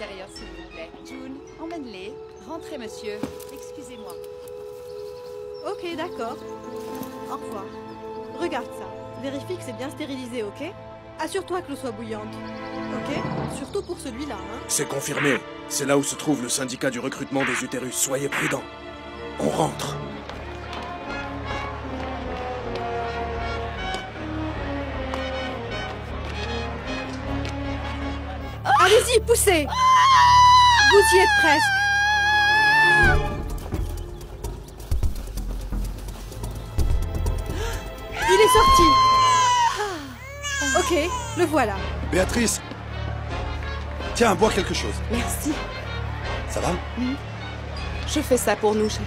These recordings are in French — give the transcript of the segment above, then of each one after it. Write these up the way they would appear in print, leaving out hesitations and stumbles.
l'intérieur, s'il vous plaît. June, emmène-les. Rentrez, monsieur. Excusez-moi. Ok, d'accord. Au revoir. Regarde ça. Vérifie que c'est bien stérilisé, ok? Assure-toi que l'eau soit bouillante. Ok? Surtout pour celui-là, hein? C'est confirmé. C'est là où se trouve le syndicat du recrutement des utérus. Soyez prudents. On rentre. Allez-y, poussez! Vous y êtes presque. Il est sorti. Ok, le voilà. Béatrice! Tiens, bois quelque chose. Merci. Ça va? Je fais ça pour nous, chérie.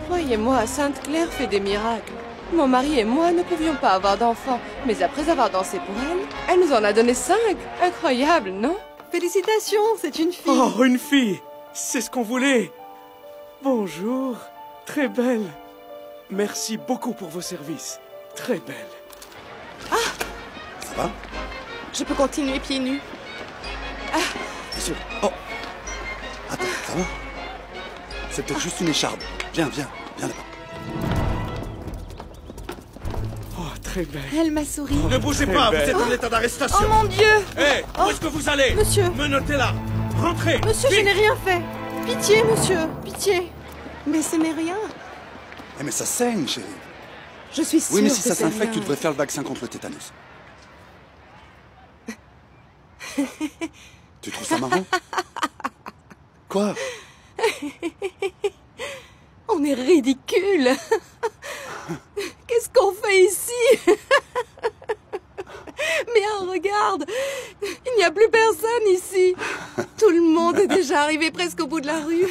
Croyez-moi, Sainte-Claire fait des miracles. Mon mari et moi ne pouvions pas avoir d'enfants, mais après avoir dansé pour elle, elle nous en a donné 5. Incroyable, non? Félicitations, c'est une fille. Oh, une fille! C'est ce qu'on voulait! Bonjour, très belle. Merci beaucoup pour vos services. Très belle. Ça va? Je peux continuer pieds nus. Bien sûr. Oh! Attends, ça va? C'est peut-être juste une écharpe. Viens là-bas. Oh, très belle. Elle m'a souri. Ne bougez pas, vous êtes en état d'arrestation. Oh mon Dieu! Hé, où est-ce que vous allez? Monsieur! Menottez-la. Rentrez. Monsieur, je Vite. n'ai rien fait. Pitié, monsieur, pitié. Mais ce n'est rien. Eh, mais ça saigne, chérie. Je suis sûre Oui, mais si que ça c'est s'infecte, rien. tu devrais faire le vaccin contre le tétanos. Tu trouves ça marrant? Quoi? On est ridicule. Qu'est-ce qu'on fait ici? Mais regarde, il n'y a plus personne ici. Tout le monde est déjà arrivé presque au bout de la rue.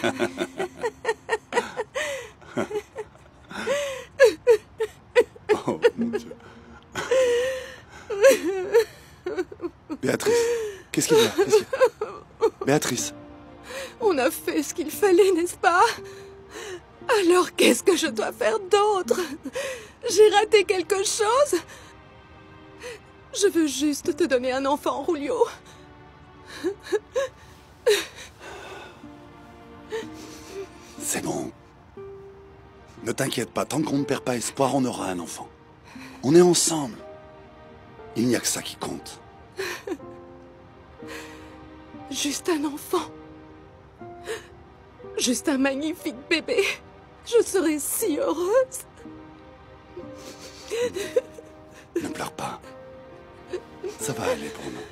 Oh, mon Dieu. Béatrice, qu'est-ce qu'il y a? Béatrice, On a fait ce qu'il fallait, n'est-ce pas? Alors qu'est-ce que je dois faire d'autre? J'ai raté quelque chose? Je veux juste te donner un enfant, Julio. c'est bon. Ne t'inquiète pas, tant qu'on ne perd pas espoir, on aura un enfant. On est ensemble. Il n'y a que ça qui compte. Juste un enfant. Juste un magnifique bébé. Je serais si heureuse. Ne pleure pas. Ça va aller pour nous.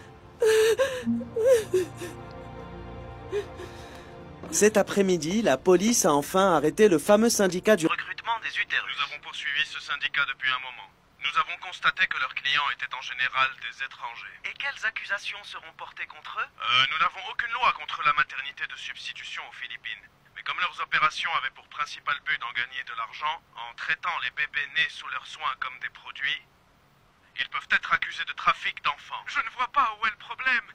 Cet après-midi, la police a enfin arrêté le fameux syndicat du recrutement des utérus. Nous avons poursuivi ce syndicat depuis un moment. Nous avons constaté que leurs clients étaient en général des étrangers. Et quelles accusations seront portées contre eux? Nous n'avons aucune loi contre la maternité de substitution aux Philippines. Mais comme leurs opérations avaient pour principal but d'en gagner de l'argent, en traitant les bébés nés sous leurs soins comme des produits, ils peuvent être accusés de trafic d'enfants. Je ne vois pas où est le problème.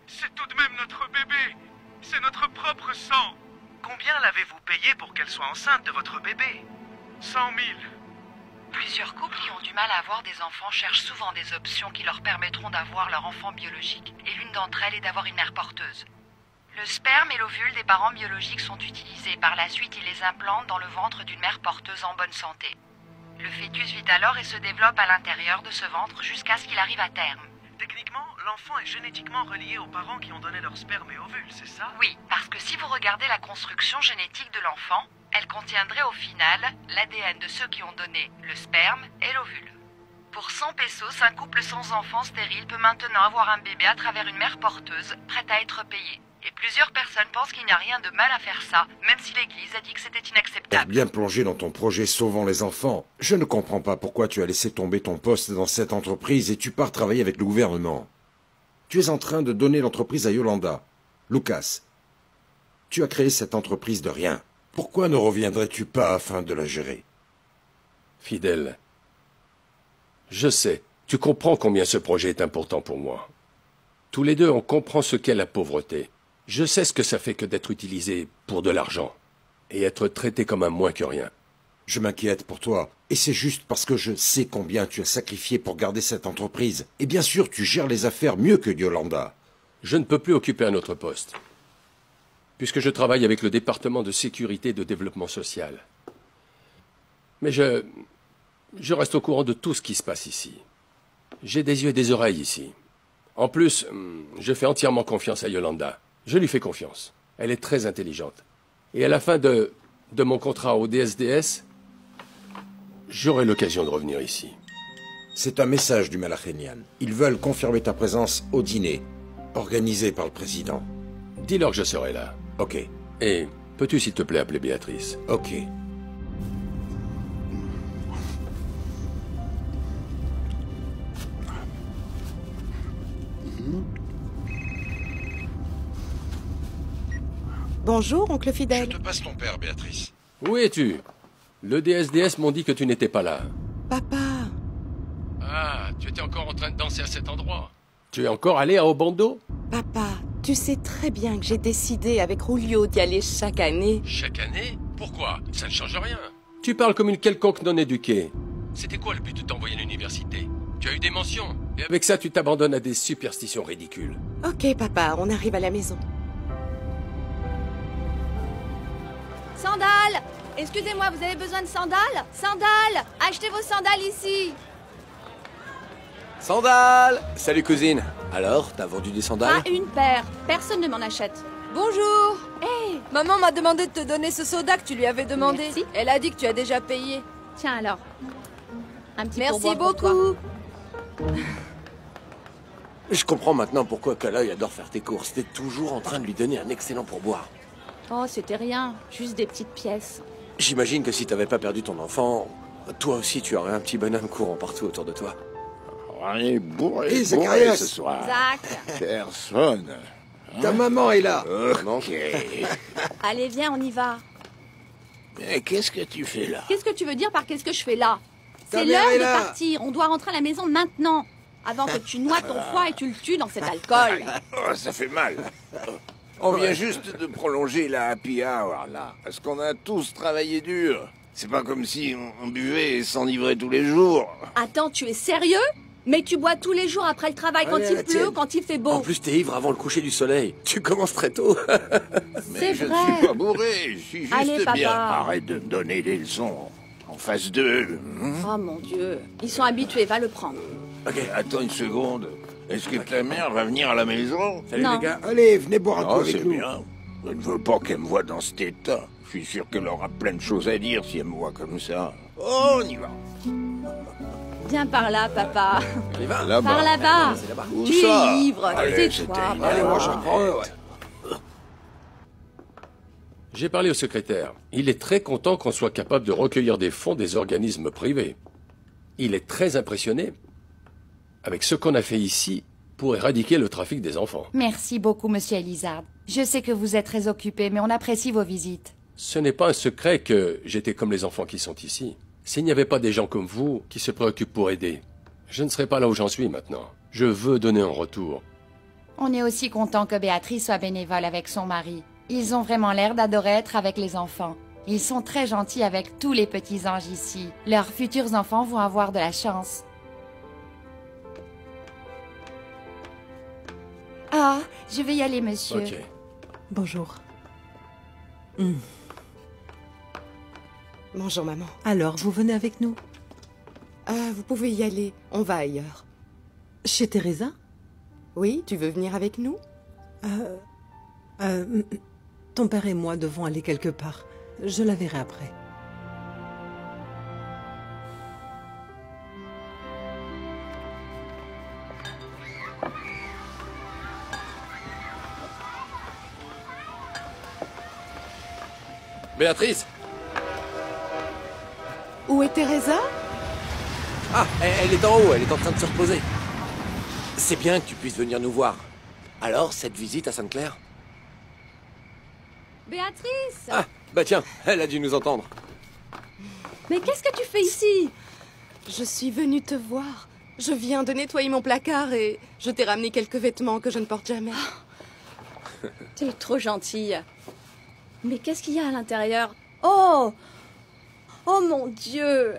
C'est tout de même notre bébé. C'est notre propre sang. Combien l'avez-vous payé pour qu'elle soit enceinte de votre bébé? 100 000. Plusieurs couples qui ont du mal à avoir des enfants cherchent souvent des options qui leur permettront d'avoir leur enfant biologique. Et l'une d'entre elles est d'avoir une mère porteuse. Le sperme et l'ovule des parents biologiques sont utilisés. Par la suite, ils les implantent dans le ventre d'une mère porteuse en bonne santé. Le fœtus vit alors et se développe à l'intérieur de ce ventre jusqu'à ce qu'il arrive à terme. Techniquement, l'enfant est génétiquement relié aux parents qui ont donné leur sperme et ovules, c'est ça? Oui, parce que si vous regardez la construction génétique de l'enfant, elle contiendrait au final l'ADN de ceux qui ont donné le sperme et l'ovule. Pour 100 pesos, un couple sans enfant stérile peut maintenant avoir un bébé à travers une mère porteuse, prête à être payée. Et plusieurs personnes pensent qu'il n'y a rien de mal à faire ça, même si l'Église a dit que c'était T'es inacceptable. bien plongé dans ton projet Sauvant les enfants. Je ne comprends pas pourquoi tu as laissé tomber ton poste dans cette entreprise et tu pars travailler avec le gouvernement. Tu es en train de donner l'entreprise à Yolanda. Lucas, tu as créé cette entreprise de rien. Pourquoi ne reviendrais-tu pas afin de la gérer? Fidèle, je sais, tu comprends combien ce projet est important pour moi. Tous les deux, on comprend ce qu'est la pauvreté. Je sais ce que ça fait que d'être utilisé pour de l'argent et être traité comme un moins que rien. Je m'inquiète pour toi. Et c'est juste parce que je sais combien tu as sacrifié pour garder cette entreprise. Et bien sûr, tu gères les affaires mieux que Yolanda. Je ne peux plus occuper un autre poste, puisque je travaille avec le département de sécurité et de développement social. Mais je reste au courant de tout ce qui se passe ici. J'ai des yeux et des oreilles ici. En plus, je fais entièrement confiance à Yolanda. Je lui fais confiance. Elle est très intelligente. Et à la fin de mon contrat au DSDS, j'aurai l'occasion de revenir ici. C'est un message du Malachenian. Ils veulent confirmer ta présence au dîner, organisé par le président. Dis-leur que je serai là. Ok. Et peux-tu, s'il te plaît, appeler Béatrice? Ok. Bonjour, oncle Fidèle. Je te passe ton père, Béatrice. Où es-tu? Le DSDS m'ont dit que tu n'étais pas là. Papa. Ah, tu étais encore en train de danser à cet endroit. Tu es encore allé à Obando? Papa, tu sais très bien que j'ai décidé avec Julio d'y aller chaque année. Chaque année? Pourquoi? Ça ne change rien. Tu parles comme une quelconque non-éduquée. C'était quoi le but de t'envoyer à l'université? Tu as eu des mentions. Et avec ça, tu t'abandonnes à des superstitions ridicules. Ok, papa, on arrive à la maison. Sandales! Excusez-moi, vous avez besoin de sandales? Sandales! Achetez vos sandales ici! Sandales! Salut cousine. Alors, t'as vendu des sandales? Pas une paire. Personne ne m'en achète. Bonjour! Hé! Maman m'a demandé de te donner ce soda que tu lui avais demandé. Merci. Elle a dit que tu as déjà payé. Tiens alors. Un petit Merci pourboire pour toi. beaucoup. Je comprends maintenant pourquoi Kaloy adore faire tes courses. T'es toujours en train de lui donner un excellent pourboire. Oh, c'était rien. Juste des petites pièces. J'imagine que si t'avais pas perdu ton enfant, toi aussi tu aurais un petit bonhomme courant partout autour de toi. On est bourré, Hé, bourré Zacharias. ce soir. Zach! Personne. Ta maman est là. Ok. Allez, viens, on y va. Mais qu'est-ce que tu fais là? Qu'est-ce que tu veux dire par qu'est-ce que je fais là? Ta C'est mère l'heure est de là. partir. On doit rentrer à la maison maintenant. Avant que tu noies ton foie et tu le tues dans cet alcool. Oh, ça fait mal. On vient juste de prolonger la happy hour, là. Parce qu'on a tous travaillé dur. C'est pas comme si on buvait et s'enivrait tous les jours. Attends, tu es sérieux? Mais tu bois tous les jours après le travail, quand Allez, à il la pleut, tienne. quand il fait En beau. plus, t'es ivre avant le coucher du soleil. Tu commences très tôt. Mais C'est je ne vrai. suis pas bourré, je suis juste Allez, papa. bien. Arrête de me donner des leçons. En face d'eux. Oh mon Dieu. Ils sont habitués, va le prendre. Ok, attends une seconde. Est-ce que ta mère va venir à la maison? Salut Non. les gars. Allez, venez boire un coup Oh, avec c'est nous. bien. Je ne veux pas qu'elle me voie dans cet état. Je suis sûr qu'elle aura plein de choses à dire si elle me voit comme ça. Oh, on y va. Viens par là, papa. Allez, va. Là-bas. Par là-bas. C'est là-bas. Où Tu ça? es ivre. Allez, Tais-toi. c'était une Allez, papa. moi j'en prends un, ouais. J'ai parlé au secrétaire. Il est très content qu'on soit capable de recueillir des fonds des organismes privés. Il est très impressionné avec ce qu'on a fait ici pour éradiquer le trafic des enfants. Merci beaucoup, monsieur Elizard. Je sais que vous êtes très occupé, mais on apprécie vos visites. Ce n'est pas un secret que j'étais comme les enfants qui sont ici. S'il n'y avait pas des gens comme vous qui se préoccupent pour aider, je ne serais pas là où j'en suis maintenant. Je veux donner un retour. On est aussi content que Béatrice soit bénévole avec son mari. Ils ont vraiment l'air d'adorer être avec les enfants. Ils sont très gentils avec tous les petits anges ici. Leurs futurs enfants vont avoir de la chance. Ah, je vais y aller, monsieur. Ok. Bonjour. Bonjour, maman. Alors, vous venez avec nous? Vous pouvez y aller. On va ailleurs. Chez Teresa? Oui, tu veux venir avec nous? Ton père et moi devons aller quelque part. Je la verrai après. Béatrice! Où est Teresa? Ah, elle est en haut, elle est en train de se reposer. C'est bien que tu puisses venir nous voir. Alors, cette visite à Sainte-Claire? Béatrice! Ah, bah tiens, elle a dû nous entendre. Mais qu'est-ce que tu fais ici? Je suis venue te voir. Je viens de nettoyer mon placard et je t'ai ramené quelques vêtements que je ne porte jamais. T'es trop gentille. Mais qu'est-ce qu'il y a à l'intérieur? Oh! Oh mon Dieu!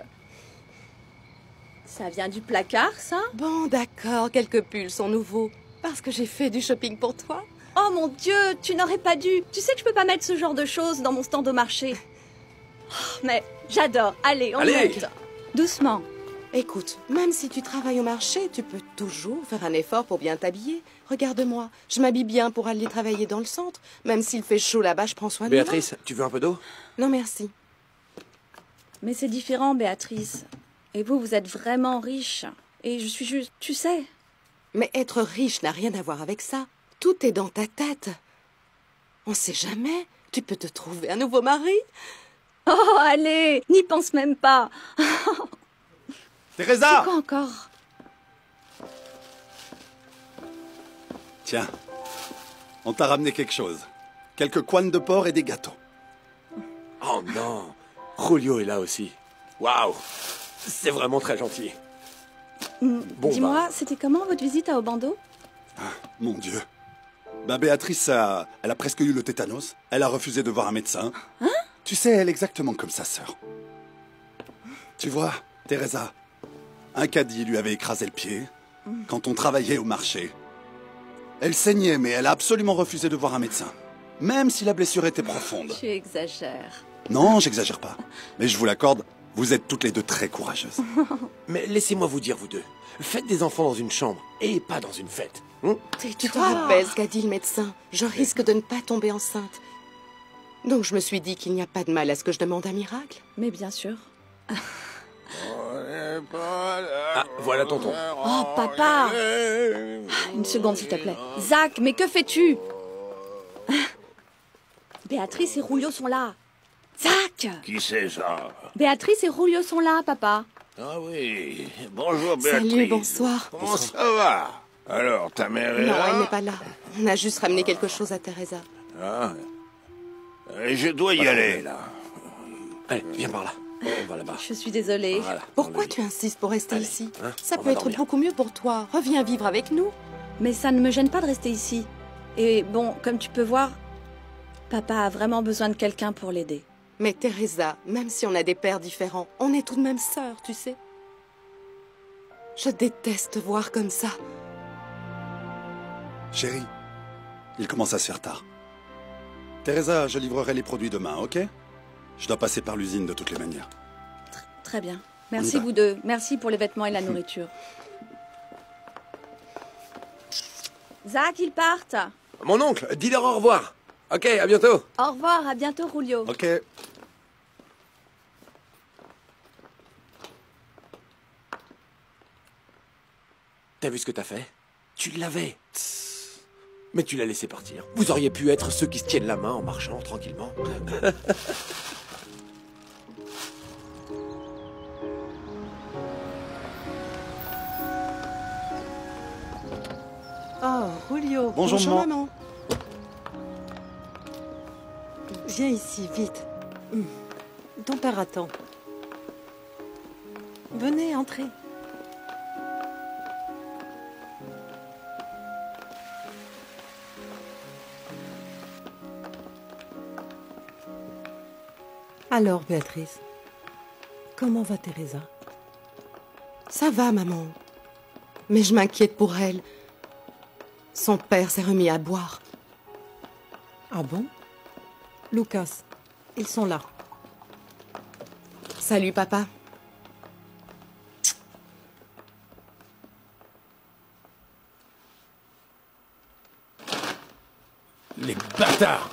Ça vient du placard, ça? Bon, d'accord, quelques pulls sont nouveaux. Parce que j'ai fait du shopping pour toi. Oh mon Dieu, tu n'aurais pas dû. Tu sais que je peux pas mettre ce genre de choses dans mon stand au marché. Oh, mais j'adore. Allez, on monte. Doucement. Écoute, même si tu travailles au marché, tu peux toujours faire un effort pour bien t'habiller. Regarde-moi, je m'habille bien pour aller travailler dans le centre. Même s'il fait chaud là-bas, je prends soin de moi. Béatrice, tu veux un peu d'eau? Non, merci. Mais c'est différent, Béatrice. Et vous, vous êtes vraiment riche. Et je suis juste... Tu sais. Mais être riche n'a rien à voir avec ça. Tout est dans ta tête. On sait jamais. Tu peux te trouver un nouveau mari. Oh, allez, n'y pense même pas. Teresa! C'est quoi encore? Tiens, on t'a ramené quelque chose. Quelques couennes de porc et des gâteaux. Oh non, Julio est là aussi. Waouh, c'est vraiment très gentil. Bon, Dis-moi, c'était comment votre visite à Obando? Mon Dieu. Béatrice, elle a presque eu le tétanos. Elle a refusé de voir un médecin. Hein? Tu sais, elle est exactement comme sa sœur. Tu vois, Teresa, un caddie lui avait écrasé le pied quand on travaillait au marché. Elle saignait, mais elle a absolument refusé de voir un médecin. Même si la blessure était profonde. Tu exagères. Non, j'exagère pas. Mais je vous l'accorde, vous êtes toutes les deux très courageuses. Mais laissez-moi vous dire, vous deux. Faites des enfants dans une chambre et pas dans une fête. Tu te rappelles ce qu'a dit le médecin? Je risque de ne pas tomber enceinte. Donc je me suis dit qu'il n'y a pas de mal à ce que je demande un miracle. Mais bien sûr. Ah, voilà tonton. Oh, papa! Une seconde, s'il te plaît. Zach, mais que fais-tu? Béatrice et Julio sont là. Zach! Qui c'est ça? Béatrice et Julio sont là, papa. Ah oui, bonjour Béatrice. Salut, bonsoir. Comment ça va? Alors, ta mère est Non, là? elle n'est pas là. On a juste ramené quelque chose à Teresa. Ah. Je dois y aller, là. Allez, viens par là. On va là-bas. Je suis désolée. Voilà, Pourquoi tu insistes pour rester ici? Ça on peut va être dormir. beaucoup mieux pour toi. Reviens vivre avec nous. Mais ça ne me gêne pas de rester ici. Et bon, comme tu peux voir, papa a vraiment besoin de quelqu'un pour l'aider. Mais Teresa, même si on a des pères différents, on est tout de même sœurs, tu sais. Je déteste te voir comme ça. Chérie, il commence à se faire tard. Teresa, je livrerai les produits demain, ok? Je dois passer par l'usine de toutes les manières. Très bien. On y Merci va. vous deux. Merci pour les vêtements et la nourriture. Zach, ils partent. Mon oncle, dis-leur au revoir. Ok, à bientôt. Au revoir, à bientôt, Julio. Ok. T'as vu ce que t'as fait? Tu l'avais. Mais tu l'as laissé partir. Vous auriez pu être ceux qui se tiennent la main en marchant tranquillement. Oh, Julio. Bonjour, maman. Viens ici, vite. Ton père attend. Venez, entrez. Alors, Béatrice, comment va Teresa? Ça va, maman. Mais je m'inquiète pour elle. Son père s'est remis à boire. Ah bon? Lucas, ils sont là. Salut, papa. Les bâtards!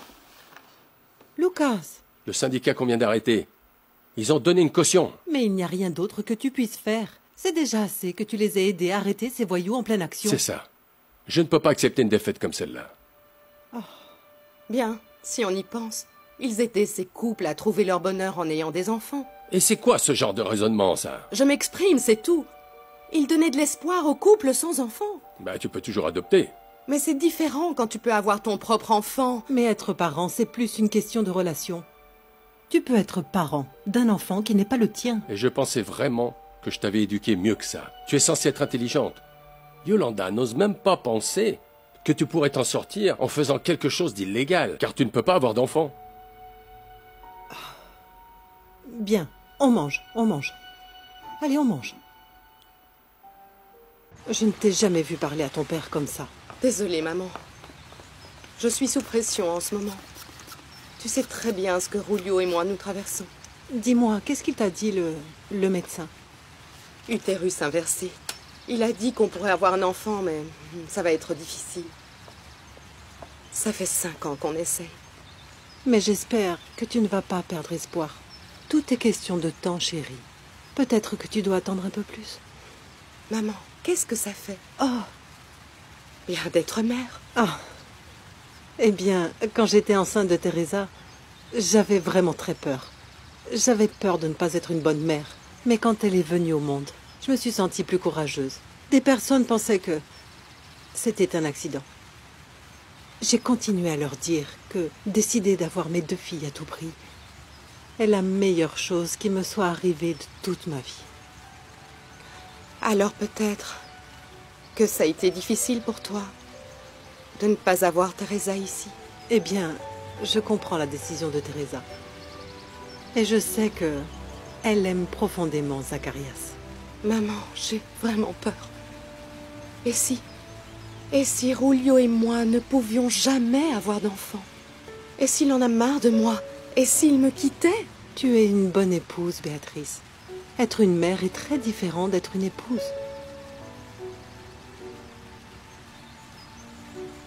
Lucas, Le syndicat qu'on vient d'arrêter. Ils ont donné une caution. mais il n'y a rien d'autre que tu puisses faire. C'est déjà assez que tu les aies aidés à arrêter ces voyous en pleine action. C'est ça. Je ne peux pas accepter une défaite comme celle-là. Bien, si on y pense. Ils aidaient ces couples à trouver leur bonheur en ayant des enfants. Et c'est quoi ce genre de raisonnement, ça? Je m'exprime, c'est tout. Ils donnaient de l'espoir aux couples sans enfants. Bah, tu peux toujours adopter. Mais c'est différent quand tu peux avoir ton propre enfant. Mais être parent, c'est plus une question de relation. Tu peux être parent d'un enfant qui n'est pas le tien. Et je pensais vraiment que je t'avais éduqué mieux que ça. Tu es censée être intelligente. Yolanda n'ose même pas penser que tu pourrais t'en sortir en faisant quelque chose d'illégal, car tu ne peux pas avoir d'enfant. Bien, On mange, on mange. Allez, on mange. Je ne t'ai jamais vu parler à ton père comme ça. Désolée, maman. Je suis sous pression en ce moment. Tu sais très bien ce que Rulio et moi nous traversons. Dis-moi, qu'est-ce qu'il t'a dit, le médecin? Utérus inversé. Il a dit qu'on pourrait avoir un enfant, mais ça va être difficile. Ça fait 5 ans qu'on essaie. Mais j'espère que tu ne vas pas perdre espoir. Tout est question de temps, chérie. Peut-être que tu dois attendre un peu plus. Maman, qu'est-ce que ça fait? Oh! Bien d'être mère. Ah! Eh bien, quand j'étais enceinte de Teresa, j'avais vraiment très peur. J'avais peur de ne pas être une bonne mère. Mais quand elle est venue au monde, je me suis sentie plus courageuse. Des personnes pensaient que c'était un accident. J'ai continué à leur dire que décider d'avoir mes 2 filles à tout prix est la meilleure chose qui me soit arrivée de toute ma vie. Alors peut-être que ça a été difficile pour toi de ne pas avoir Teresa ici. Eh bien, je comprends la décision de Teresa. Et je sais que elle aime profondément Zacharias. Maman, j'ai vraiment peur. Et si Rulio et moi ne pouvions jamais avoir d'enfant? Et s'il en a marre de moi? Et s'il me quittait? Tu es une bonne épouse, Béatrice. Être une mère est très différent d'être une épouse.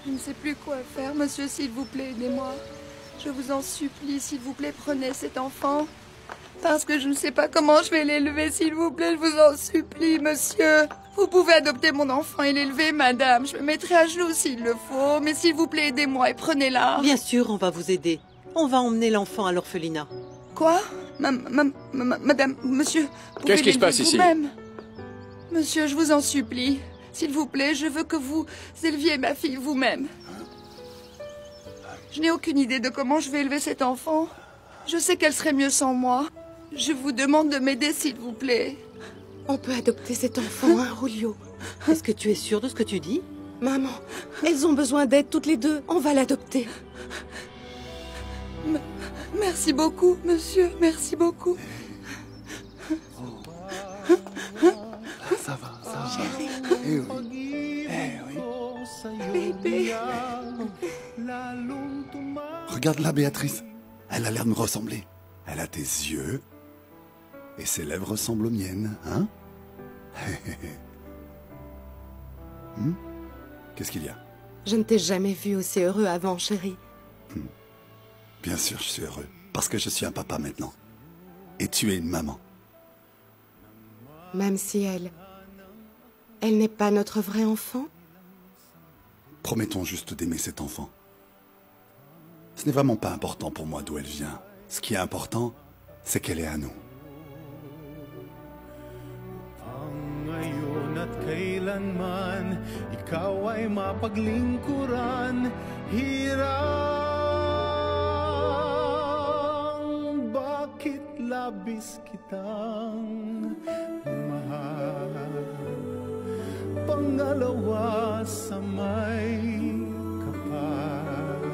Je ne sais plus quoi faire, monsieur, s'il vous plaît, aidez-moi. Je vous en supplie, s'il vous plaît, prenez cet enfant. Parce que je ne sais pas comment je vais l'élever, s'il vous plaît, je vous en supplie, monsieur. Vous pouvez adopter mon enfant et l'élever, madame. Je me mettrai à genoux s'il le faut, mais s'il vous plaît, aidez-moi et prenez-la. Bien sûr, on va vous aider. On va emmener l'enfant à l'orphelinat. Quoi? Madame, monsieur, qu'est-ce qui se passe ici? Monsieur, je vous en supplie. S'il vous plaît, je veux que vous éleviez ma fille vous-même. Je n'ai aucune idée de comment je vais élever cet enfant. Je sais qu'elle serait mieux sans moi. Je vous demande de m'aider, s'il vous plaît. On peut adopter cet enfant, hein, Rulio? Est-ce que tu es sûre de ce que tu dis? Maman, elles ont besoin d'aide toutes les deux. On va l'adopter. Merci beaucoup, monsieur. Merci beaucoup. Ça va. Eh oui. Bébé. Regarde-la, Béatrice. Elle a l'air de me ressembler. Elle a tes yeux. Et ses lèvres ressemblent aux miennes, hein? Qu'est-ce qu'il y a? Je ne t'ai jamais vu aussi heureux avant, chérie. Bien sûr, je suis heureux. Parce que je suis un papa maintenant. Et tu es une maman. Même si elle n'est pas notre vrai enfant? Promettons juste d'aimer cet enfant. Ce n'est vraiment pas important pour moi d'où elle vient. Ce qui est important, c'est qu'elle est à nous. Labis kitang mahal, pangalawa sa may kapal,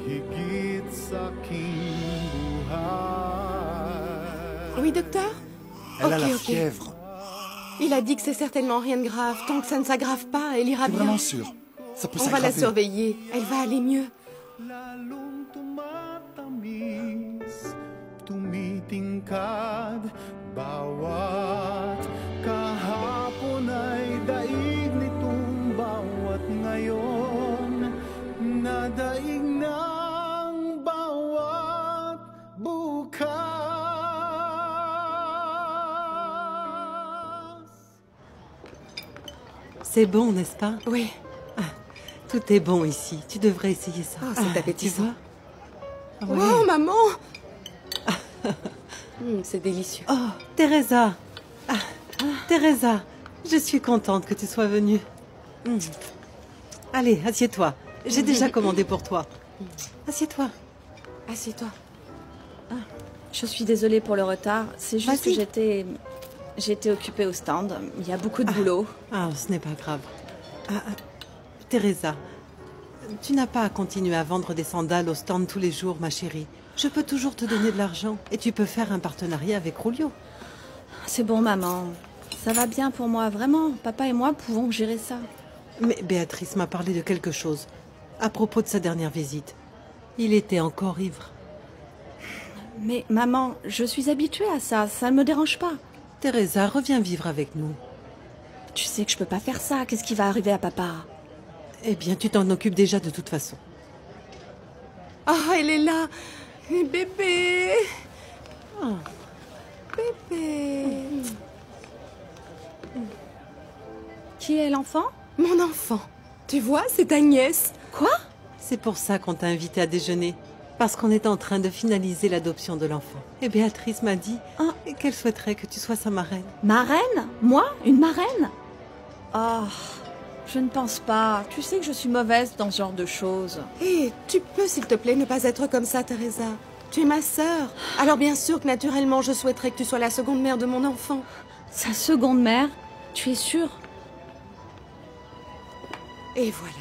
higit sa aking buhay. Oui, docteur? Elle a la fièvre. Il a dit que c'est certainement rien de grave. Tant que ça ne s'aggrave pas, elle ira bien. Vraiment sûr? Ça peut On s'aggraver. va la surveiller. Elle va aller mieux. Tumitingkad bawat kahapon ay daig nitong bawat ngayon na daig ng bawat bukas. C'est bon, n'est-ce pas? Oui. Tout est bon ici. Tu devrais essayer ça. Oh, c'est appétissant. Tu vois? Ouais. Oh, maman! C'est délicieux. Oh, Teresa. Teresa, je suis contente que tu sois venue. Allez, assieds-toi. J'ai déjà commandé pour toi. Assieds-toi. Assieds-toi. Je suis désolée pour le retard. C'est juste que j'étais occupée au stand. Il y a beaucoup de boulot. Ce n'est pas grave. Teresa, tu n'as pas à continuer à vendre des sandales au stand tous les jours, ma chérie. Je peux toujours te donner de l'argent et tu peux faire un partenariat avec Julio. C'est bon, maman. Ça va bien pour moi, vraiment. Papa et moi pouvons gérer ça. Mais Béatrice m'a parlé de quelque chose à propos de sa dernière visite. Il était encore ivre. Mais maman, je suis habituée à ça. Ça ne me dérange pas. Teresa, reviens vivre avec nous. Tu sais que je peux pas faire ça. Qu'est-ce qui va arriver à papa? Eh bien, tu t'en occupes déjà de toute façon. Ah, elle est là. Bébé. Oh. Bébé. Qui est l'enfant? Mon enfant. Tu vois, c'est ta nièce. Quoi? C'est pour ça qu'on t'a invité à déjeuner. Parce qu'on est en train de finaliser l'adoption de l'enfant. Et Béatrice m'a dit qu'elle souhaiterait que tu sois sa marraine. Marraine? Moi? Une marraine? Oh, je ne pense pas. Tu sais que je suis mauvaise dans ce genre de choses. Hé, tu peux, s'il te plaît, ne pas être comme ça, Teresa. Tu es ma sœur. Alors bien sûr que naturellement, je souhaiterais que tu sois la seconde mère de mon enfant. Sa seconde mère? Tu es sûre? Et voilà.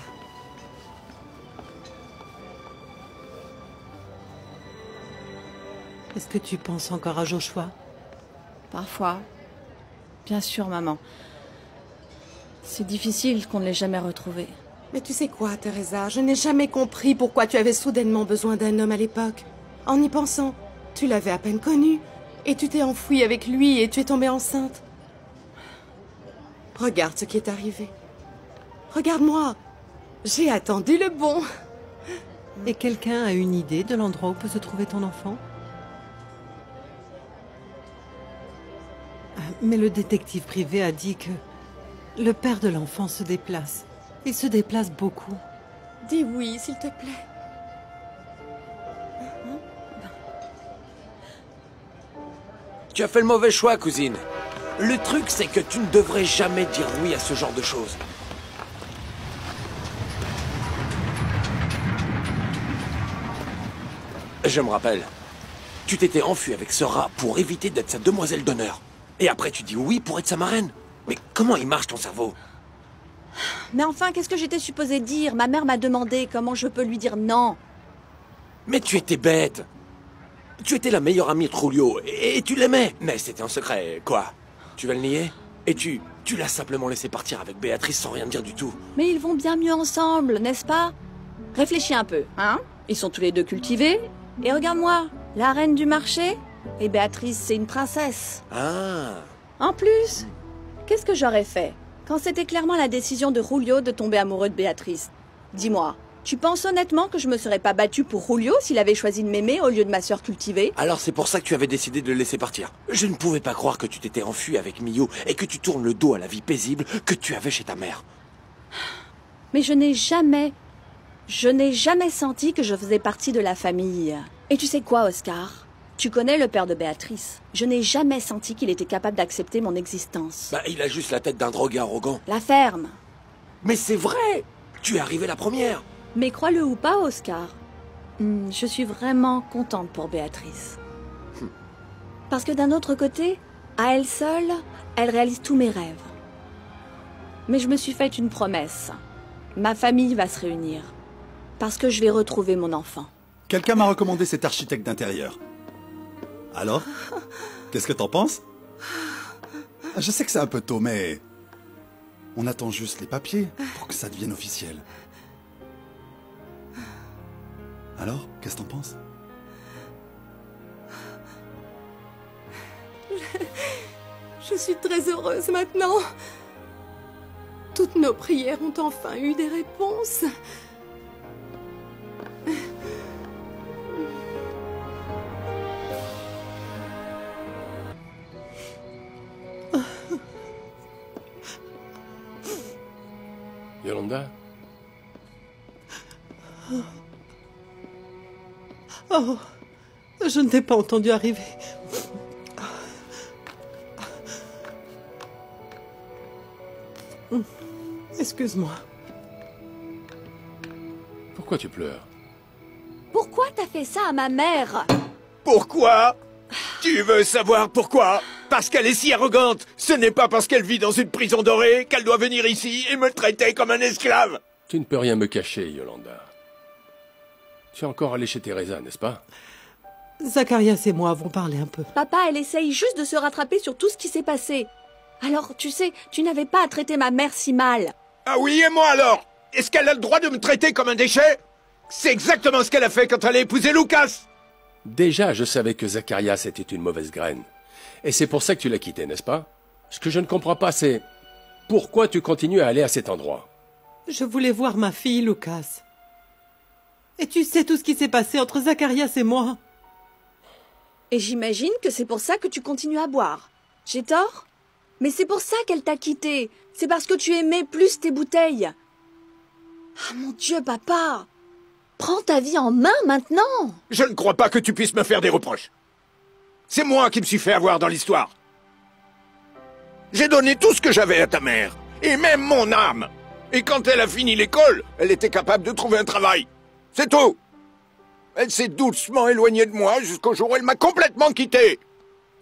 Est-ce que tu penses encore à Joshua? Parfois. Bien sûr, maman. C'est difficile qu'on ne l'ait jamais retrouvé. Mais tu sais quoi, Teresa? Je n'ai jamais compris pourquoi tu avais soudainement besoin d'un homme à l'époque. En y pensant, tu l'avais à peine connu. Et tu t'es enfouie avec lui et tu es tombée enceinte. Regarde ce qui est arrivé. Regarde-moi. J'ai attendu le bon. Et quelqu'un a une idée de l'endroit où peut se trouver ton enfant? Mais le détective privé a dit que le père de l'enfant se déplace. Il se déplace beaucoup. Dis oui, s'il te plaît. Tu as fait le mauvais choix, cousine. Le truc, c'est que tu ne devrais jamais dire oui à ce genre de choses. Je me rappelle. Tu t'étais enfui avec ce rat pour éviter d'être sa demoiselle d'honneur. Et après, tu dis oui pour être sa marraine. Mais comment il marche ton cerveau? Mais enfin, qu'est-ce que j'étais supposée dire? Ma mère m'a demandé comment je peux lui dire non. Mais tu étais bête. Tu étais la meilleure amie de Julio et tu l'aimais. Mais c'était en secret, quoi. Tu vas le nier? Et tu l'as simplement laissé partir avec Béatrice sans rien dire du tout. Mais ils vont bien mieux ensemble, n'est-ce pas? Réfléchis un peu, hein? Ils sont tous les deux cultivés. Et regarde-moi, la reine du marché. Et Béatrice, c'est une princesse. Ah. En plus, qu'est-ce que j'aurais fait quand c'était clairement la décision de Julio de tomber amoureux de Béatrice? Dis-moi, tu penses honnêtement que je me serais pas battue pour Julio s'il avait choisi de m'aimer au lieu de ma sœur cultivée? Alors c'est pour ça que tu avais décidé de le laisser partir. Je ne pouvais pas croire que tu t'étais enfui avec Mio et que tu tournes le dos à la vie paisible que tu avais chez ta mère. Mais je n'ai jamais senti que je faisais partie de la famille. Et tu sais quoi, Oscar? Tu connais le père de Béatrice. Je n'ai jamais senti qu'il était capable d'accepter mon existence. Bah, il a juste la tête d'un drogué arrogant. La ferme. Mais c'est vrai! Tu es arrivée la première. Mais crois-le ou pas, Oscar, je suis vraiment contente pour Béatrice. Parce que d'un autre côté, à elle seule, elle réalise tous mes rêves. Mais je me suis fait une promesse. Ma famille va se réunir. Parce que je vais retrouver mon enfant. Quelqu'un m'a recommandé cet architecte d'intérieur. Alors? Qu'est-ce que t'en penses? Je sais que c'est un peu tôt, mais... on attend juste les papiers pour que ça devienne officiel. Alors, qu'est-ce que t'en penses? Je suis très heureuse maintenant. Toutes nos prières ont enfin eu des réponses. Yolanda? Oh, je ne t'ai pas entendu arriver. Excuse-moi. Pourquoi tu pleures? Pourquoi t'as fait ça à ma mère? Pourquoi? Tu veux savoir pourquoi? Parce qu'elle est si arrogante. Ce n'est pas parce qu'elle vit dans une prison dorée qu'elle doit venir ici et me traiter comme un esclave. Tu ne peux rien me cacher, Yolanda. Tu es encore allé chez Teresa, n'est-ce pas? Zacharias et moi avons parlé un peu. Papa, elle essaye juste de se rattraper sur tout ce qui s'est passé. Alors, tu sais, tu n'avais pas à traiter ma mère si mal. Ah oui, et moi alors? Est-ce qu'elle a le droit de me traiter comme un déchet? C'est exactement ce qu'elle a fait quand elle a épousé Lucas. Déjà, je savais que Zacharias était une mauvaise graine. Et c'est pour ça que tu l'as quitté, n'est-ce pas? Ce que je ne comprends pas, c'est... pourquoi tu continues à aller à cet endroit? Je voulais voir ma fille, Lucas. Et tu sais tout ce qui s'est passé entre Zacharias et moi. Et j'imagine que c'est pour ça que tu continues à boire. J'ai tort? Mais c'est pour ça qu'elle t'a quitté. C'est parce que tu aimais plus tes bouteilles. Ah mon Dieu, papa! Prends ta vie en main maintenant! Je ne crois pas que tu puisses me faire des reproches. C'est moi qui me suis fait avoir dans l'histoire. J'ai donné tout ce que j'avais à ta mère, et même mon âme. Et quand elle a fini l'école, elle était capable de trouver un travail. C'est tout. Elle s'est doucement éloignée de moi jusqu'au jour où elle m'a complètement quitté.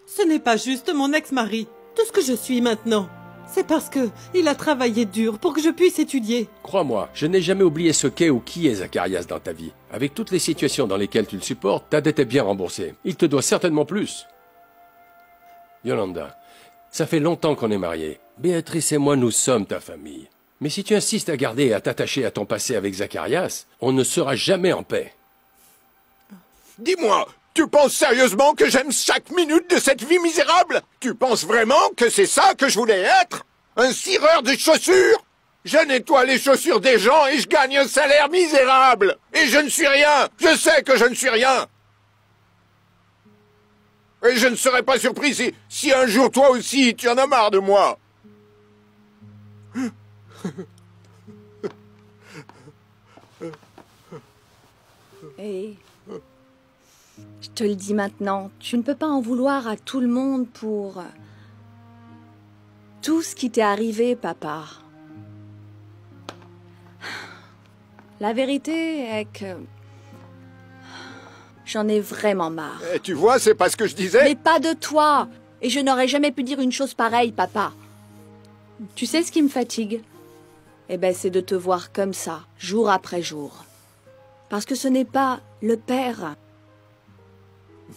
Ce n'est pas juste mon ex-mari. Tout ce que je suis maintenant, c'est parce que il a travaillé dur pour que je puisse étudier. Crois-moi, je n'ai jamais oublié ce qu'est ou qui est Zacharias dans ta vie. Avec toutes les situations dans lesquelles tu le supportes, ta dette est bien remboursée. Il te doit certainement plus. Yolanda, ça fait longtemps qu'on est mariés. Béatrice et moi, nous sommes ta famille. Mais si tu insistes à garder et à t'attacher à ton passé avec Zacharias, on ne sera jamais en paix. Dis-moi, tu penses sérieusement que j'aime chaque minute de cette vie misérable? Tu penses vraiment que c'est ça que je voulais être? Un cireur de chaussures? Je nettoie les chaussures des gens et je gagne un salaire misérable. Et je ne suis rien. Je sais que je ne suis rien. Et je ne serais pas surpris si un jour toi aussi tu en as marre de moi. Et je te le dis maintenant, tu ne peux pas en vouloir à tout le monde pour tout ce qui t'est arrivé, papa. La vérité est que j'en ai vraiment marre. Et tu vois, c'est pas ce que je disais. Mais pas de toi. Et je n'aurais jamais pu dire une chose pareille, papa. Tu sais ce qui me fatigue? Eh ben, c'est de te voir comme ça, jour après jour. Parce que ce n'est pas le père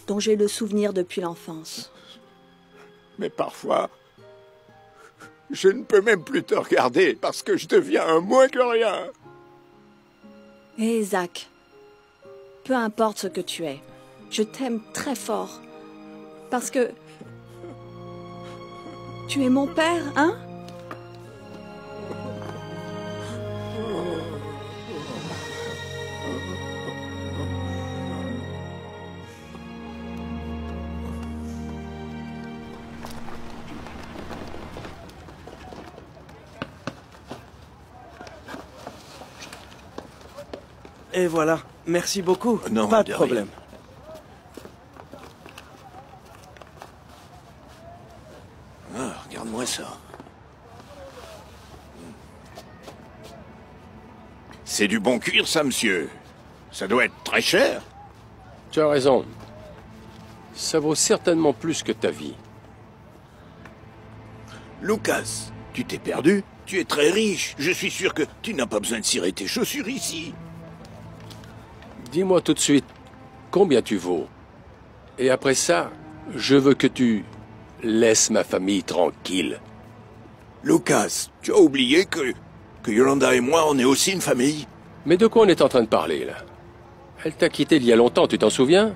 dont j'ai le souvenir depuis l'enfance. Mais parfois, je ne peux même plus te regarder parce que je deviens un moins que rien. Hé, Zach, peu importe ce que tu es, je t'aime très fort. Parce que tu es mon père, hein? Et voilà. Merci beaucoup. Non, pas de problème. Ah, regarde-moi ça. C'est du bon cuir, ça, monsieur. Ça doit être très cher. Tu as raison. Ça vaut certainement plus que ta vie. Lucas, tu t'es perdu? Tu es très riche. Je suis sûr que tu n'as pas besoin de cirer tes chaussures ici. Dis-moi tout de suite combien tu vaux. Et après ça, je veux que tu laisses ma famille tranquille. Lucas, tu as oublié que Yolanda et moi, on est aussi une famille? Mais de quoi on est en train de parler, là? Elle t'a quitté il y a longtemps, tu t'en souviens?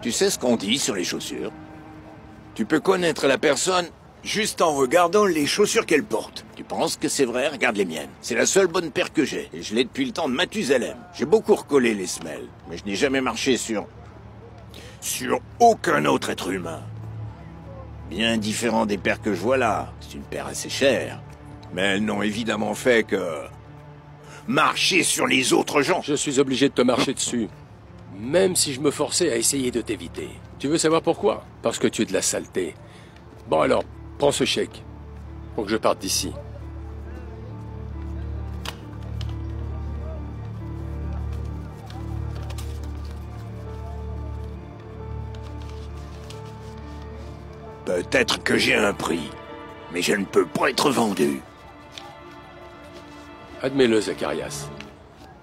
Tu sais ce qu'on dit sur les chaussures? Tu peux connaître la personne juste en regardant les chaussures qu'elle porte. Tu penses que c'est vrai? Regarde les miennes. C'est la seule bonne paire que j'ai. Et je l'ai depuis le temps de Mathusalem. J'ai beaucoup recollé les semelles. Mais je n'ai jamais marché sur aucun autre être humain. Bien différent des paires que je vois là. C'est une paire assez chère. Mais elles n'ont évidemment fait que marcher sur les autres gens. Je suis obligé de te marcher dessus. Même si je me forçais à essayer de t'éviter. Tu veux savoir pourquoi? Parce que tu es de la saleté. Bon alors, prends ce chèque. Pour que je parte d'ici. Peut-être que j'ai un prix. Mais je ne peux pas être vendu. Admets-le, Zacharias.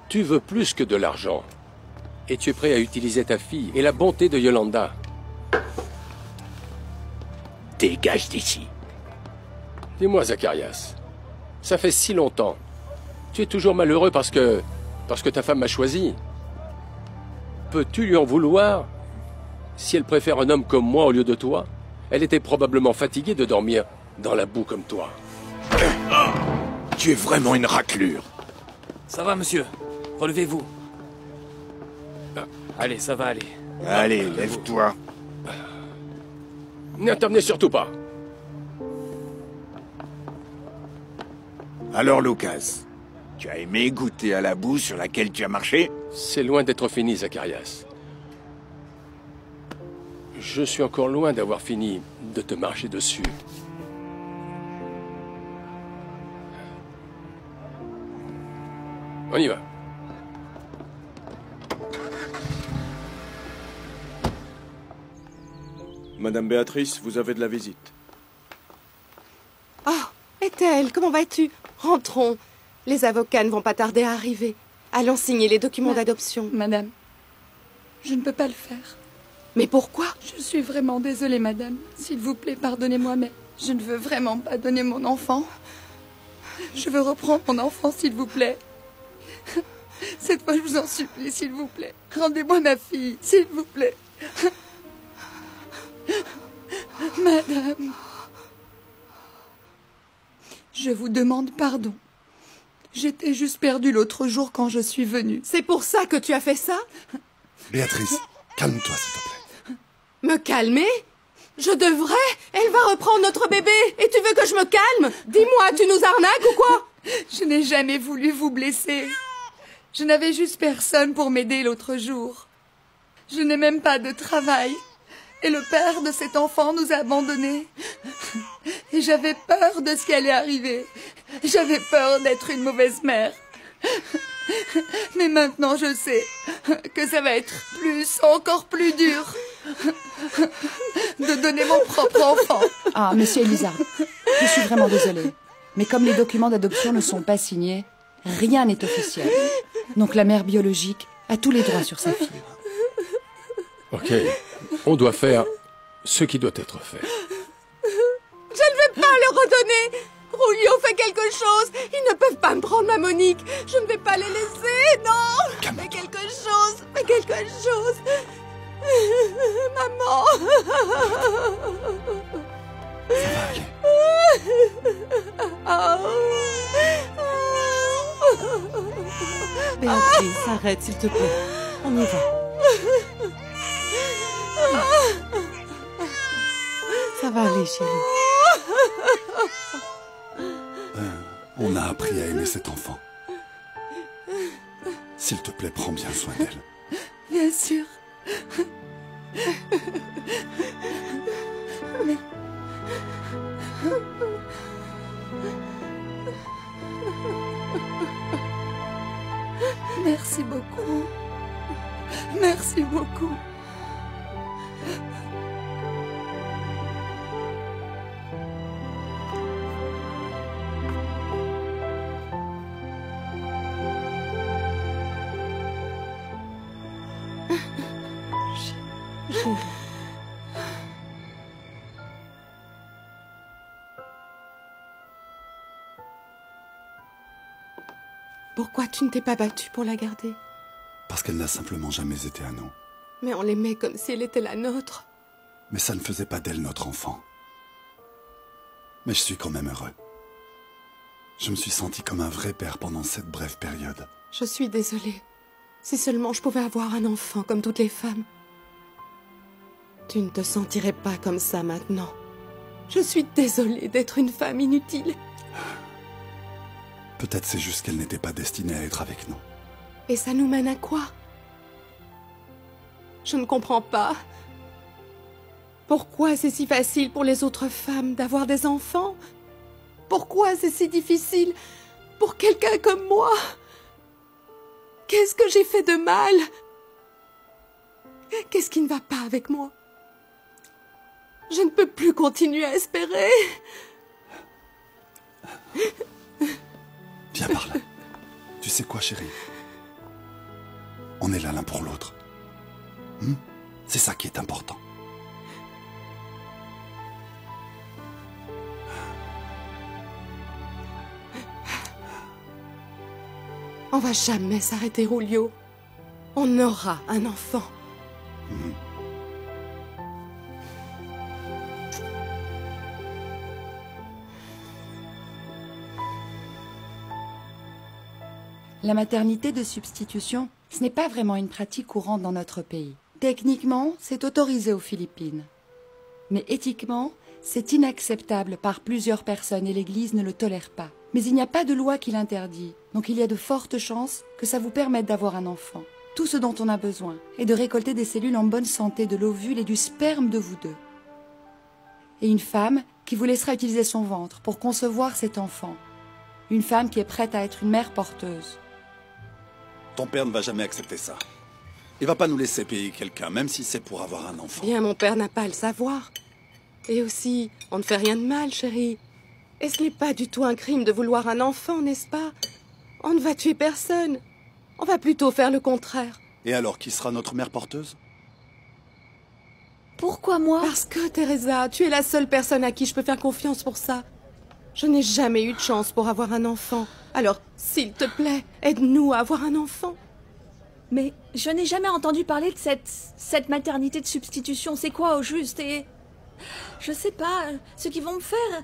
Tu veux plus que de l'argent. Et tu es prêt à utiliser ta fille et la bonté de Yolanda. Dégage d'ici. Dis-moi, Zacharias, ça fait si longtemps. Tu es toujours malheureux parce que ta femme m'a choisi. Peux-tu lui en vouloir si elle préfère un homme comme moi au lieu de toi? Elle était probablement fatiguée de dormir dans la boue comme toi. Tu es vraiment une raclure. Ça va, monsieur. Relevez-vous. Allez, ça va aller. Allez, lève-toi. N'intervenez surtout pas. Alors, Lucas, tu as aimé goûter à la boue sur laquelle tu as marché? C'est loin d'être fini, Zacharias. Je suis encore loin d'avoir fini de te marcher dessus. On y va. Madame Béatrice, vous avez de la visite. Oh, Ethel, comment vas-tu? Rentrons. Les avocats ne vont pas tarder à arriver. Allons signer les documents d'adoption. Madame, je ne peux pas le faire. Mais pourquoi? Je suis vraiment désolée, madame. S'il vous plaît, pardonnez-moi, mais je ne veux vraiment pas donner mon enfant. Je veux reprendre mon enfant, s'il vous plaît. Cette fois, je vous en supplie, s'il vous plaît. Rendez-moi ma fille, s'il vous plaît. Madame, je vous demande pardon. J'étais juste perdue l'autre jour quand je suis venue. C'est pour ça que tu as fait ça? Béatrice, calme-toi, s'il te plaît. Me calmer? Je devrais? Elle va reprendre notre bébé. Et tu veux que je me calme? Dis-moi, tu nous arnaques ou quoi? Je n'ai jamais voulu vous blesser. Je n'avais juste personne pour m'aider l'autre jour. Je n'ai même pas de travail. Et le père de cet enfant nous a abandonnés. Et j'avais peur de ce qui allait arriver. J'avais peur d'être une mauvaise mère. Mais maintenant, je sais que ça va être encore plus dur de donner mon propre enfant. Ah, monsieur Elizard, je suis vraiment désolée. Mais comme les documents d'adoption ne sont pas signés, rien n'est officiel. Donc la mère biologique a tous les droits sur sa fille. Ok, on doit faire ce qui doit être fait. Je ne vais pas le redonner. Rulio fait quelque chose. Ils ne peuvent pas me prendre ma Monique. Je ne vais pas les laisser, non. Fais quelque chose. Fais quelque chose. Maman. Ça va aller. Béatrice, arrête, s'il te plaît. On y va. Ça va aller, chérie. On a appris à aimer cet enfant. S'il te plaît, prends bien soin d'elle. Bien sûr. Merci beaucoup. Merci beaucoup. Pourquoi tu ne t'es pas battue pour la garder? Parce qu'elle n'a simplement jamais été à nous. Mais on l'aimait comme si elle était la nôtre. Mais ça ne faisait pas d'elle notre enfant. Mais je suis quand même heureux. Je me suis senti comme un vrai père pendant cette brève période. Je suis désolée. Si seulement je pouvais avoir un enfant comme toutes les femmes. Tu ne te sentirais pas comme ça maintenant. Je suis désolée d'être une femme inutile. Peut-être c'est juste qu'elle n'était pas destinée à être avec nous. Et ça nous mène à quoi? Je ne comprends pas. Pourquoi c'est si facile pour les autres femmes d'avoir des enfants? Pourquoi c'est si difficile pour quelqu'un comme moi? Qu'est-ce que j'ai fait de mal? Qu'est-ce qui ne va pas avec moi? Je ne peux plus continuer à espérer. Viens par là. Tu sais quoi, chérie? On est là l'un pour l'autre. C'est ça qui est important. On va jamais s'arrêter, Julio. On aura un enfant. La maternité de substitution, ce n'est pas vraiment une pratique courante dans notre pays. Techniquement, c'est autorisé aux Philippines. Mais éthiquement, c'est inacceptable par plusieurs personnes et l'Église ne le tolère pas. Mais il n'y a pas de loi qui l'interdit, donc il y a de fortes chances que ça vous permette d'avoir un enfant. Tout ce dont on a besoin est de récolter des cellules en bonne santé de l'ovule et du sperme de vous deux. Et une femme qui vous laissera utiliser son ventre pour concevoir cet enfant. Une femme qui est prête à être une mère porteuse. Ton père ne va jamais accepter ça. Il va pas nous laisser payer quelqu'un, même si c'est pour avoir un enfant. Bien, mon père n'a pas à le savoir. Et aussi, on ne fait rien de mal, chérie. Et ce n'est pas du tout un crime de vouloir un enfant, n'est-ce pas? On ne va tuer personne. On va plutôt faire le contraire. Et alors, qui sera notre mère porteuse? Pourquoi moi? Parce que, Teresa, tu es la seule personne à qui je peux faire confiance pour ça. Je n'ai jamais eu de chance pour avoir un enfant. Alors, s'il te plaît, aide-nous à avoir un enfant. Mais je n'ai jamais entendu parler de cette maternité de substitution. C'est quoi au juste? Et je sais pas, ce qu'ils vont me faire...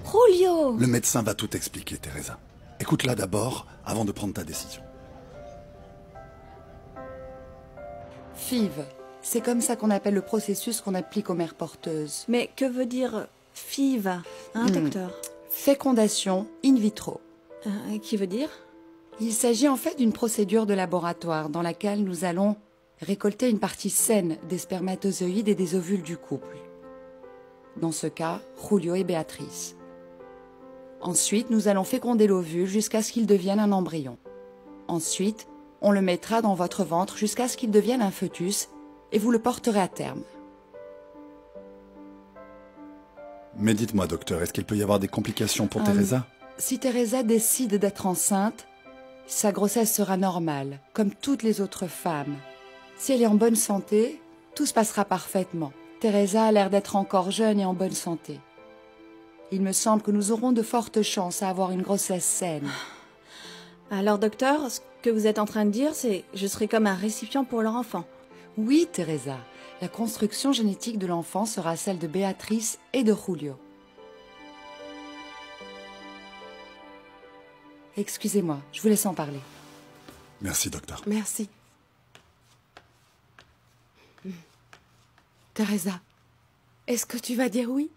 Julio! Le médecin va tout expliquer, Teresa. Écoute-la d'abord, avant de prendre ta décision. FIV, c'est comme ça qu'on appelle le processus qu'on applique aux mères porteuses. Mais que veut dire FIV, hein, docteur? Fécondation in vitro. Qui veut dire? Il s'agit en fait d'une procédure de laboratoire dans laquelle nous allons récolter une partie saine des spermatozoïdes et des ovules du couple. Dans ce cas, Julio et Béatrice. Ensuite, nous allons féconder l'ovule jusqu'à ce qu'il devienne un embryon. Ensuite, on le mettra dans votre ventre jusqu'à ce qu'il devienne un fœtus et vous le porterez à terme. Mais dites-moi, docteur, est-ce qu'il peut y avoir des complications pour Teresa? Si Teresa décide d'être enceinte, sa grossesse sera normale, comme toutes les autres femmes. Si elle est en bonne santé, tout se passera parfaitement. Teresa a l'air d'être encore jeune et en bonne santé. Il me semble que nous aurons de fortes chances à avoir une grossesse saine. Alors, docteur, ce que vous êtes en train de dire, c'est que je serai comme un récipient pour leur enfant. Oui, Teresa. La construction génétique de l'enfant sera celle de Béatrice et de Julio. Excusez-moi, je vous laisse en parler. Merci, docteur. Merci. Teresa, est-ce que tu vas dire oui?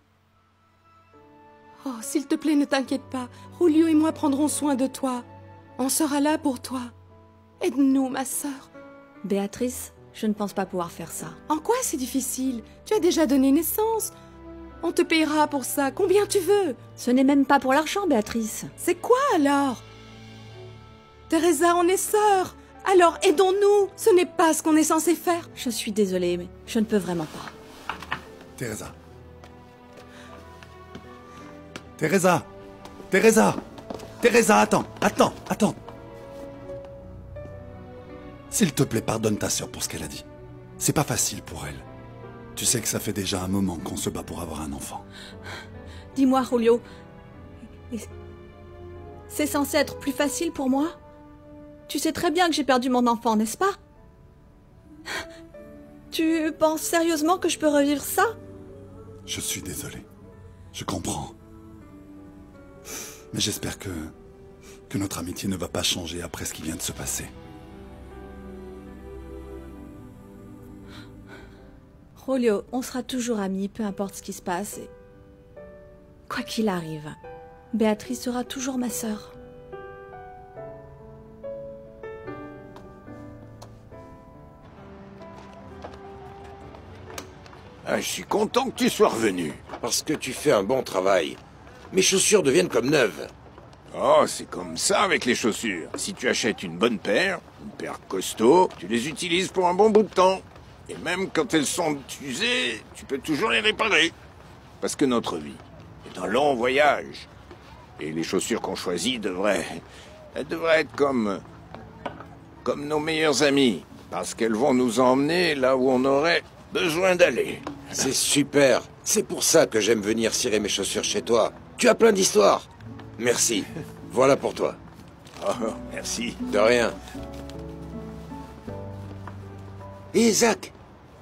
Oh, s'il te plaît, ne t'inquiète pas. Julio et moi prendrons soin de toi. On sera là pour toi. Aide-nous, ma sœur. Béatrice, je ne pense pas pouvoir faire ça. En quoi c'est difficile? Tu as déjà donné naissance. On te payera pour ça. Combien tu veux? Ce n'est même pas pour l'argent, Béatrice. C'est quoi alors? Teresa, on est sœurs. Alors aidons-nous. Ce n'est pas ce qu'on est censé faire. Je suis désolée, mais je ne peux vraiment pas. Teresa. Teresa. Teresa. Teresa, attends. S'il te plaît, pardonne ta sœur pour ce qu'elle a dit. C'est pas facile pour elle. Tu sais que ça fait déjà un moment qu'on se bat pour avoir un enfant. Dis-moi, Julio, c'est censé être plus facile pour moi? Tu sais très bien que j'ai perdu mon enfant, n'est-ce pas? Tu penses sérieusement que je peux revivre ça? Je suis désolé. Je comprends. Mais j'espère que notre amitié ne va pas changer après ce qui vient de se passer. Julio, on sera toujours amis, peu importe ce qui se passe. Et... quoi qu'il arrive, Béatrice sera toujours ma sœur. Ah, je suis content que tu sois revenu. Parce que tu fais un bon travail. Mes chaussures deviennent comme neuves. Oh, c'est comme ça avec les chaussures. Si tu achètes une bonne paire, une paire costaud, tu les utilises pour un bon bout de temps. Et même quand elles sont usées, tu peux toujours les réparer. Parce que notre vie est un long voyage. Et les chaussures qu'on choisit devraient être comme nos meilleurs amis. Parce qu'elles vont nous emmener là où on aurait besoin d'aller. C'est super. C'est pour ça que j'aime venir cirer mes chaussures chez toi. Tu as plein d'histoires. Merci. Voilà pour toi. Oh, merci. De rien. Hé, Zach.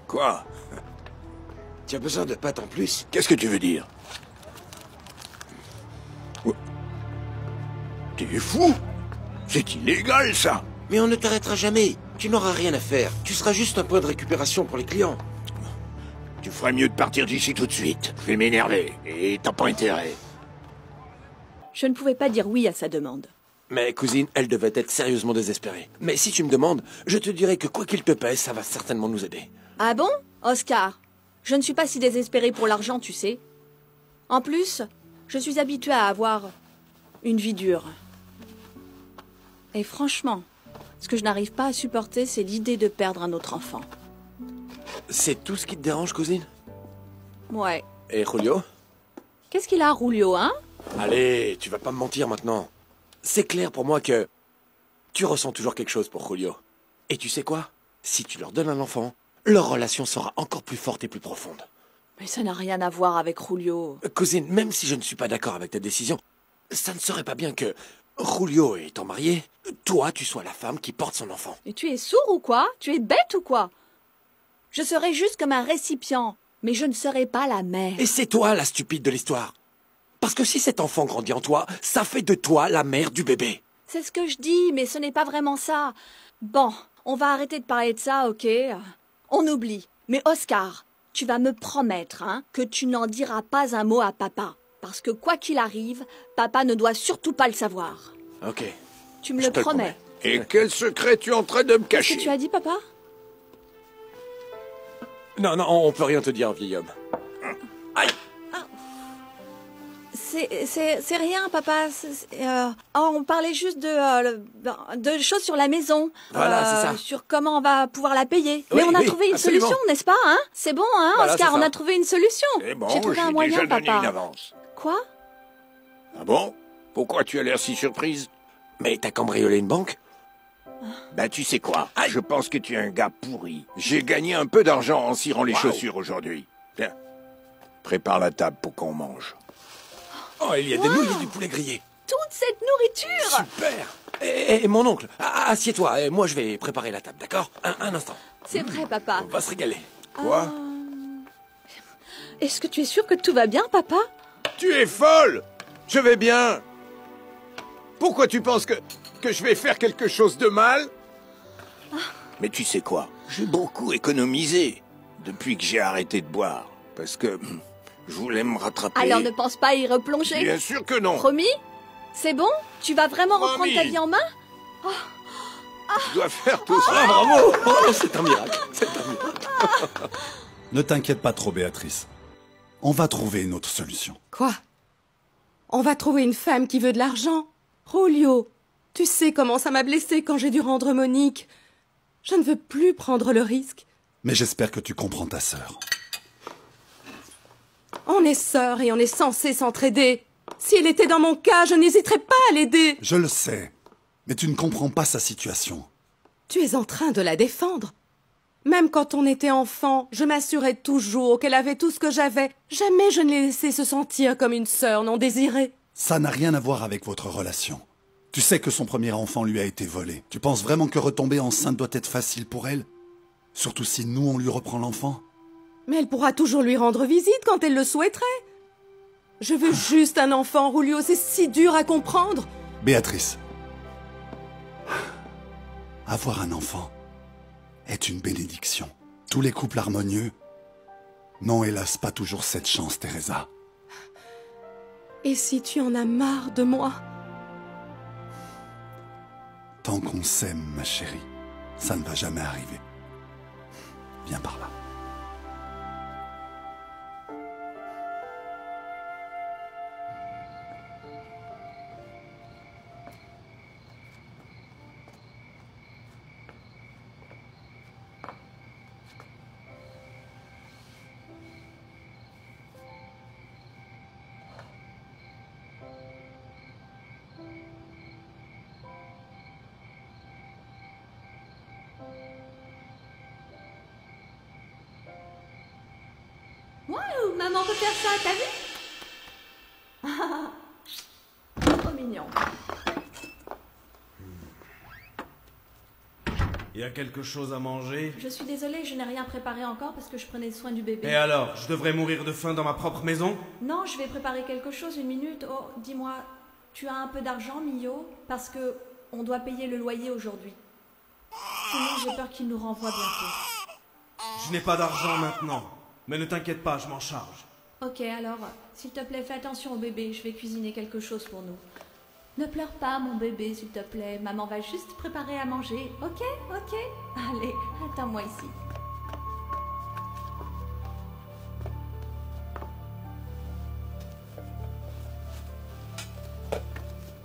Quoi? Tu as besoin de pâtes en plus? Qu'est-ce que tu veux dire? T'es fou? C'est illégal, ça. Mais on ne t'arrêtera jamais. Tu n'auras rien à faire. Tu seras juste un point de récupération pour les clients. Tu ferais mieux de partir d'ici tout de suite. Je vais m'énerver. Et t'as pas intérêt. Je ne pouvais pas dire oui à sa demande. Mais cousine, elle devait être sérieusement désespérée. Mais si tu me demandes, je te dirais que quoi qu'il te pèse, ça va certainement nous aider. Ah bon, Oscar? Je ne suis pas si désespérée pour l'argent, tu sais. En plus, je suis habituée à avoir une vie dure. Et franchement, ce que je n'arrive pas à supporter, c'est l'idée de perdre un autre enfant. C'est tout ce qui te dérange, cousine? Ouais. Et Julio? Qu'est-ce qu'il a, Julio, hein? Allez, tu vas pas me mentir maintenant. C'est clair pour moi que tu ressens toujours quelque chose pour Julio. Et tu sais quoi? Si tu leur donnes un enfant, leur relation sera encore plus forte et plus profonde. Mais ça n'a rien à voir avec Julio. Cousine, même si je ne suis pas d'accord avec ta décision, ça ne serait pas bien que, Julio étant marié, toi, tu sois la femme qui porte son enfant. Et tu es sourd ou quoi? Tu es bête ou quoi? Je serai juste comme un récipient, mais je ne serai pas la mère. Et c'est toi la stupide de l'histoire. Parce que si cet enfant grandit en toi, ça fait de toi la mère du bébé. C'est ce que je dis, mais ce n'est pas vraiment ça. Bon, on va arrêter de parler de ça, ok? On oublie. Mais Oscar, tu vas me promettre, hein, que tu n'en diras pas un mot à papa. Parce que quoi qu'il arrive, papa ne doit surtout pas le savoir. Ok. Tu me le promets. Et quel secret tu es en train de me cacher? Qu'est-ce que tu as dit, papa? Non, non, on peut rien te dire, vieil homme. Aïe! C'est rien, papa. On parlait juste de choses sur la maison. Voilà, c'est ça. Sur comment on va pouvoir la payer. Oui, Mais on a oui, trouvé une absolument. solution, n'est-ce pas, hein? C'est bon, hein, Voilà, Oscar, c'est on ça. a trouvé une solution. C'est bon, J'ai trouvé j'ai un moyen, déjà donné papa. une avance. Quoi? Ah bon? Pourquoi tu as l'air si surprise? Mais t'as cambriolé une banque? Ben tu sais quoi? Je pense que tu es un gars pourri. J'ai gagné un peu d'argent en cirant les chaussures aujourd'hui. Tiens, prépare la table pour qu'on mange. Oh, il y a des nouilles et du poulet grillé. Toute cette nourriture! Super! Et mon oncle, assieds-toi, et moi je vais préparer la table, d'accord? Un instant. C'est vrai, papa. On va se régaler. Quoi? Est-ce que tu es sûr que tout va bien, papa? Tu es folle! Je vais bien! Pourquoi tu penses que je vais faire quelque chose de mal? Mais tu sais quoi? J'ai beaucoup économisé depuis que j'ai arrêté de boire. Parce que je voulais me rattraper. Alors ne pense pas y replonger. Bien sûr que non. Promis? C'est bon? Tu vas vraiment Promis. reprendre ta vie en main? Tu dois faire tout ça. Ah, bravo! Oh, c'est un miracle. C'est un miracle. Ne t'inquiète pas trop, Béatrice. On va trouver une autre solution. Quoi? On va trouver une femme qui veut de l'argent? Julio, tu sais comment ça m'a blessée quand j'ai dû rendre Monique. Je ne veux plus prendre le risque. Mais j'espère que tu comprends ta sœur. On est sœurs et on est censés s'entraider. Si elle était dans mon cas, je n'hésiterais pas à l'aider. Je le sais, mais tu ne comprends pas sa situation. Tu es en train de la défendre. Même quand on était enfant, je m'assurais toujours qu'elle avait tout ce que j'avais. Jamais je ne l'ai laissée se sentir comme une sœur non désirée. Ça n'a rien à voir avec votre relation. Tu sais que son premier enfant lui a été volé. Tu penses vraiment que retomber enceinte doit être facile pour elle? Surtout si nous, on lui reprend l'enfant? Mais elle pourra toujours lui rendre visite quand elle le souhaiterait. Je veux juste un enfant, Julio, c'est si dur à comprendre. Béatrice, avoir un enfant est une bénédiction. Tous les couples harmonieux n'ont hélas pas toujours cette chance, Teresa. Et si tu en as marre de moi? Tant qu'on s'aime, ma chérie, ça ne va jamais arriver. Viens par là. maman peut faire ça, t'as vu? Trop mignon. Il y a quelque chose à manger? Je suis désolée, je n'ai rien préparé encore parce que je prenais soin du bébé. Et alors, je devrais mourir de faim dans ma propre maison? Non, je vais préparer quelque chose, une minute. Oh, dis-moi, tu as un peu d'argent, Mio? Parce que on doit payer le loyer aujourd'hui. Sinon, j'ai peur qu'il nous renvoie bientôt. Je n'ai pas d'argent maintenant. Mais ne t'inquiète pas, je m'en charge. Ok, alors, s'il te plaît, fais attention au bébé, je vais cuisiner quelque chose pour nous. Ne pleure pas, mon bébé, s'il te plaît. Maman va juste préparer à manger. Ok, ok. Allez, attends-moi ici.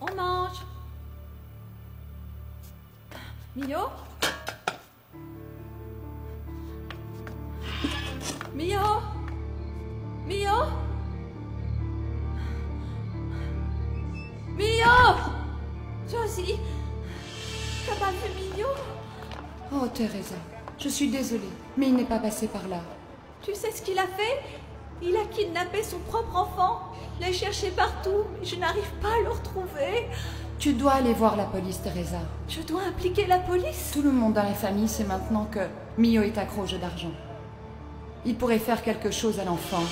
On mange. Mio? Mio? Mio? Mio! Josie! T'as pas vu Mio? Oh, Teresa, je suis désolée, mais il n'est pas passé par là. Tu sais ce qu'il a fait? Il a kidnappé son propre enfant. L'a cherché partout, mais je n'arrive pas à le retrouver. Tu dois aller voir la police, Teresa. Je dois impliquer la police? Tout le monde dans la famille sait maintenant que Mio est accro au jeu d'argent. Il pourrait faire quelque chose à l'enfant.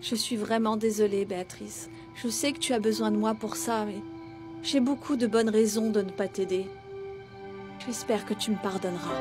Je suis vraiment désolée, Béatrice. Je sais que tu as besoin de moi pour ça, mais j'ai beaucoup de bonnes raisons de ne pas t'aider. J'espère que tu me pardonneras.